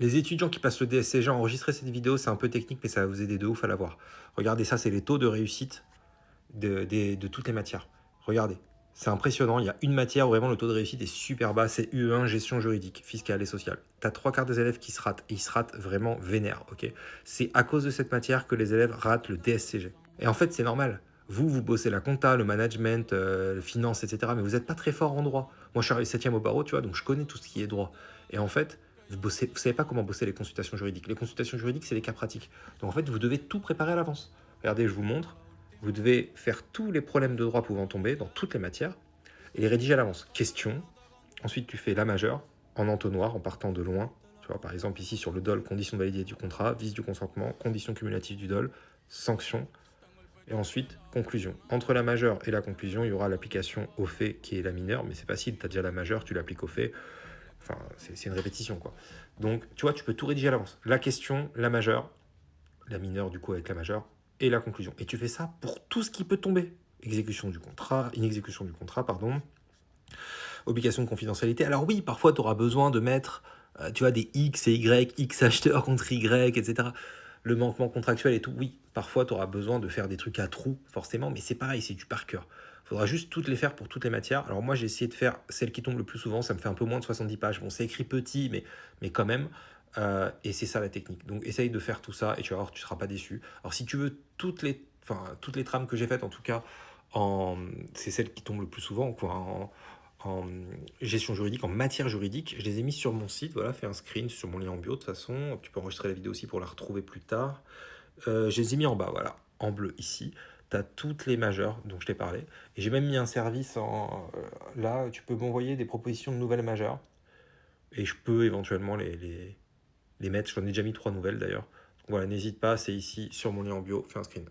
Les étudiants qui passent le DSCG, enregistrer cette vidéo, c'est un peu technique, mais ça va vous aider de ouf à la voir. Regardez ça, c'est les taux de réussite de toutes les matières. Regardez, c'est impressionnant. Il y a une matière où vraiment le taux de réussite est super bas, c'est UE1, gestion juridique, fiscale et sociale. Tu as 3 quarts des élèves qui se ratent, et ils se ratent vraiment vénère, ok. C'est à cause de cette matière que les élèves ratent le DSCG. Et en fait, c'est normal. Vous bossez la compta, le management, le finance, etc. Mais vous n'êtes pas très fort en droit. Moi, je suis arrivé 7e au barreau, tu vois, donc je connais tout ce qui est droit. Et en fait, vous savez pas comment bosser les consultations juridiques. Les consultations juridiques, c'est des cas pratiques. Donc en fait, vous devez tout préparer à l'avance. Regardez, je vous montre. Vous devez faire tous les problèmes de droit pouvant tomber dans toutes les matières et les rédiger à l'avance. Question. Ensuite, tu fais la majeure en entonnoir en partant de loin. Tu vois, par exemple, ici sur le DOL, conditions de validité du contrat, vice du consentement, conditions cumulatives du DOL, sanctions. Et ensuite, conclusion. Entre la majeure et la conclusion, il y aura l'application au fait qui est la mineure, mais c'est facile, tu as déjà la majeure, tu l'appliques au fait. Enfin, c'est une répétition, quoi. Donc, tu vois, tu peux tout rédiger à l'avance. La question, la majeure, la mineure, du coup, avec la majeure, et la conclusion. Et tu fais ça pour tout ce qui peut tomber. Exécution du contrat, inexécution du contrat, pardon. Obligation de confidentialité. Alors oui, parfois, tu auras besoin de mettre, tu vois, des X et Y, X acheteur contre Y, etc. Le manquement contractuel et tout, oui, parfois, tu auras besoin de faire des trucs à trous, forcément, mais c'est pareil, c'est du par cœur. Il faudra juste toutes les faire pour toutes les matières. Alors moi, j'ai essayé de faire celle qui tombe le plus souvent, ça me fait un peu moins de 70 pages. Bon, c'est écrit petit, mais quand même. Et c'est ça la technique. Donc essaye de faire tout ça et tu vas voir, tu ne seras pas déçu. Alors si tu veux toutes les trames que j'ai faites, en tout cas, c'est celles qui tombent le plus souvent, quoi, en gestion juridique, en matière juridique. Je les ai mis sur mon site, voilà, fais un screen sur mon lien en bio de toute façon. Tu peux enregistrer la vidéo aussi pour la retrouver plus tard. Je les ai mis en bas, voilà, en bleu ici. Tu as toutes les majeures dont je t'ai parlé. Et j'ai même mis un service là, tu peux m'envoyer des propositions de nouvelles majeures. Et je peux éventuellement les mettre. J'en ai déjà mis 3 nouvelles d'ailleurs. Donc voilà, n'hésite pas, c'est ici sur mon lien en bio, fais un screen.